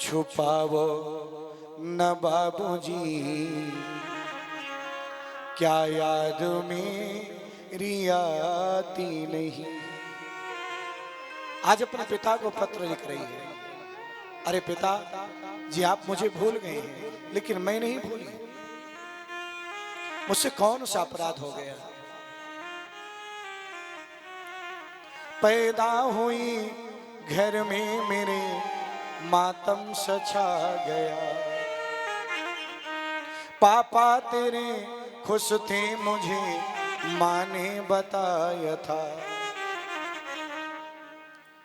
छुपावो न बाबूजी, क्या याद मेरी आती नहीं। आज अपने पिता को पत्र लिख रही है। अरे पिता जी, आप मुझे भूल गए हैं, लेकिन मैं नहीं भूली। मुझसे कौन सा अपराध हो गया? पैदा हुई घर में मेरे मातम सछा गया। पापा तेरे खुश थे मुझे माँ ने बताया था।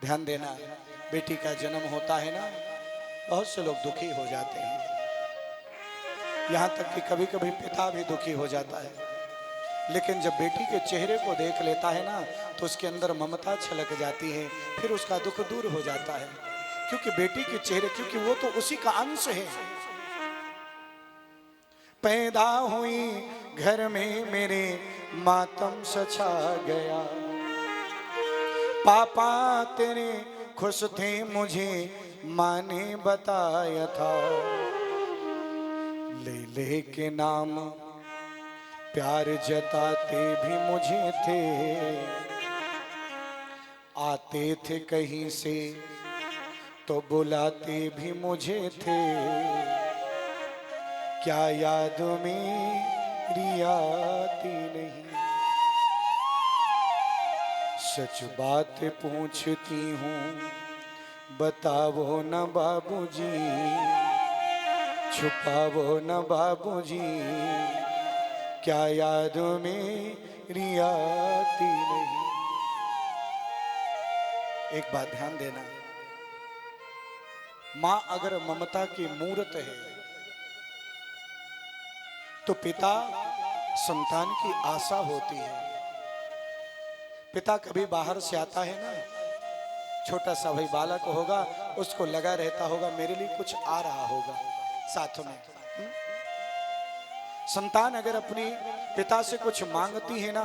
ध्यान देना, बेटी का जन्म होता है ना, बहुत से लोग दुखी हो जाते हैं। यहाँ तक कि कभी कभी पिता भी दुखी हो जाता है, लेकिन जब बेटी के चेहरे को देख लेता है ना, तो उसके अंदर ममता छलक जाती है, फिर उसका दुख दूर हो जाता है। क्योंकि बेटी के चेहरे, क्योंकि वो तो उसी का अंश है। पैदा हुई घर में मेरे मातम सछा गया। पापा तेरे खुश थे मुझे माँ ने बताया था। ले के नाम प्यार जताते भी मुझे थे, आते थे कहीं से तो बुलाते भी मुझे थे। क्या याद मेरी आती नहीं। सच बात पूछती हूँ, बताओ न बाबूजी, छुपाओ न बाबूजी, क्या याद मेरी आती नहीं। एक बात ध्यान देना, मां अगर ममता की मूर्त है, तो पिता संतान की आशा होती है। पिता कभी बाहर से आता है ना, छोटा सा भाई बालक होगा, उसको लगा रहता होगा मेरे लिए कुछ आ रहा होगा साथ में। संतान अगर अपनी पिता से कुछ मांगती है ना,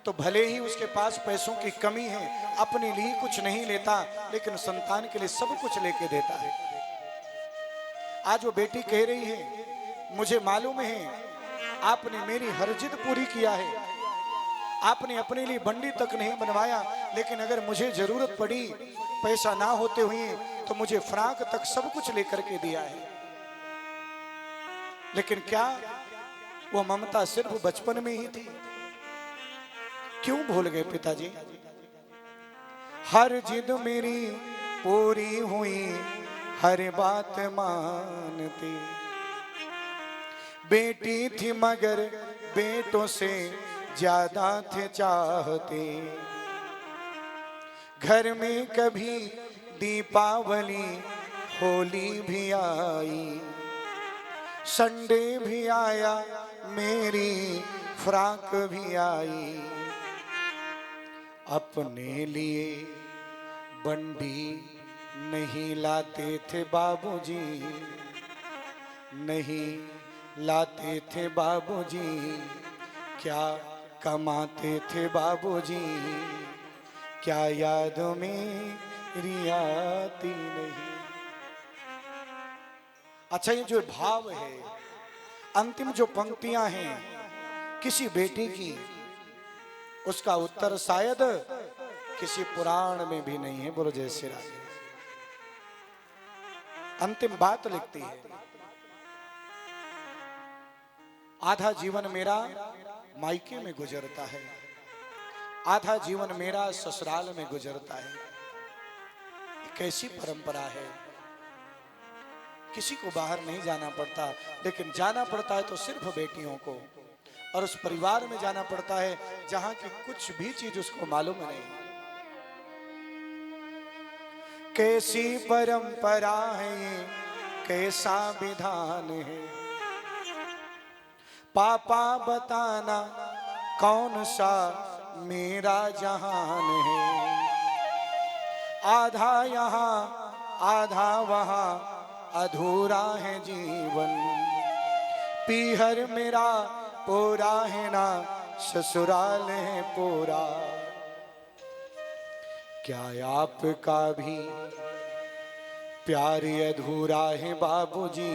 तो भले ही उसके पास पैसों की कमी है, अपने लिए कुछ नहीं लेता, लेकिन संतान के लिए सब कुछ लेके देता है। आज वो बेटी कह रही है, मुझे मालूम है आपने मेरी हर जिद पूरी किया है, आपने अपने लिए बंडी तक नहीं बनवाया, लेकिन अगर मुझे जरूरत पड़ी पैसा ना होते हुए तो मुझे फ्राक तक सब कुछ लेकर के दिया है। लेकिन क्या वो ममता सिर्फ बचपन में ही थी? क्यों भूल गए पिताजी? हर जिद मेरी पूरी हुई, हर बात मानती। बेटी थी मगर बेटों से ज्यादा थे चाहते। घर में कभी दीपावली होली भी आई, संडे भी आया, मेरी फ्राक भी आई। अपने लिए बंडी नहीं लाते थे बाबूजी, नहीं लाते थे बाबूजी, क्या कमाते थे बाबूजी, क्या याद मेरी आती नहीं। अच्छा, ये जो भाव है, अंतिम जो पंक्तियां हैं किसी बेटी की, उसका उत्तर शायद किसी पुराण में भी नहीं है। बोलो जय श्री राम। अंतिम बात लिखती है, आधा जीवन मेरा मायके में गुजरता है, आधा जीवन मेरा ससुराल में गुजरता है। कैसी परंपरा है, किसी को बाहर नहीं जाना पड़ता, लेकिन जाना पड़ता है तो सिर्फ बेटियों को, और उस परिवार में जाना पड़ता है जहां की कुछ भी चीज उसको मालूम नहीं। कैसी परंपरा है ये, कैसा विधान है, पापा बताना कौन सा मेरा जहान है। आधा यहाँ आधा वहाँ, अधूरा है जीवन, पीहर मेरा पूरा है ना, ससुराल है पूरा। क्या आपका भी प्यार अधूरा है बाबूजी,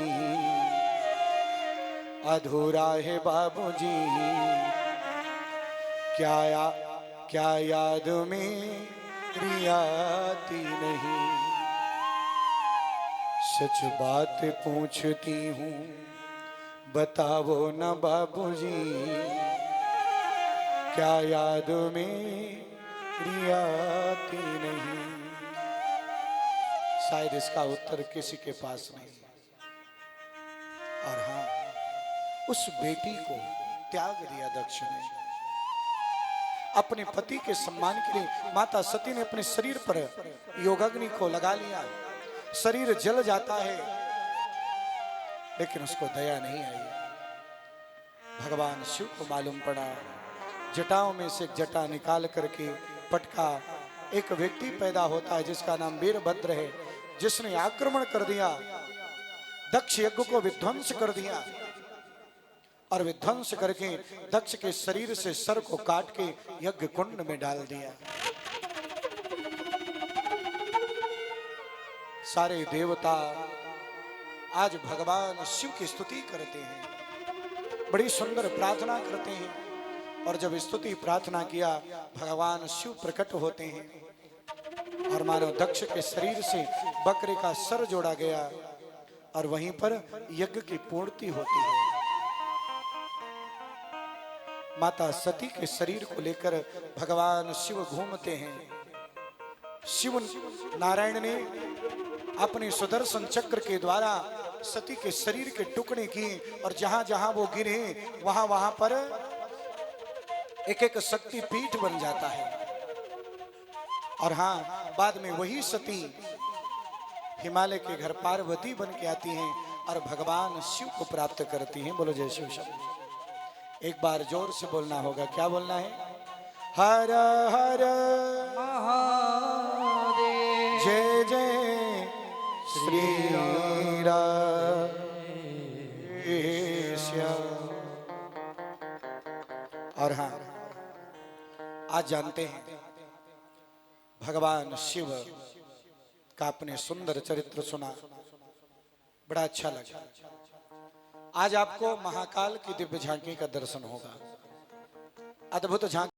अधूरा है बाबूजी, क्या याद मेरी आती नहीं। सच बात पूछती हूँ बताओ न बाबूजी, क्या याद मेरी आती नहीं। शायद इसका उत्तर किसी के पास नहीं। और हाँ, उस बेटी को त्याग दिया दक्ष ने। अपने पति के सम्मान के लिए माता सती ने अपने शरीर पर योगाग्नि को लगा लिया। शरीर जल जाता है, लेकिन उसको दया नहीं आई। भगवान शिव को मालूम पड़ा। जटाओं में से एक जटा निकाल करके पटका एक व्यक्ति पैदा होता है जिसका नाम वीरभद्र है, जिसने आक्रमण कर दिया, दक्ष यज्ञ को विध्वंस कर दिया और विध्वंस करके दक्ष के शरीर से सर को काट के यज्ञ कुंड में डाल दिया। सारे देवता आज भगवान शिव की स्तुति करते हैं, बड़ी सुंदर प्रार्थना करते हैं। और जब स्तुति प्रार्थना किया, भगवान शिव प्रकट होते हैं और मानो दक्ष के शरीर से बकरे का सर जोड़ा गया और वहीं पर यज्ञ की पूर्ति होती है। माता सती के शरीर को लेकर भगवान शिव घूमते हैं। शिव नारायण ने अपने सुदर्शन चक्र के द्वारा सती के शरीर के टुकड़े किए और जहां जहां वो गिरे वहां वहां पर एक एक शक्ति पीठ बन जाता है। और हाँ, बाद में वही सती हिमालय के घर पार्वती बन के आती हैं और भगवान शिव को प्राप्त करती हैं। बोलो जय शिव शंकर। एक बार जोर से बोलना होगा। क्या बोलना है? हर हर महादेव, जय जय श्री राम। और हाँ, आज जानते हैं भगवान शिव का आपने सुंदर चरित्र सुना, बड़ा अच्छा लगा। आज आपको महाकाल की दिव्य झांकी का दर्शन होगा। अद्भुत झांकी।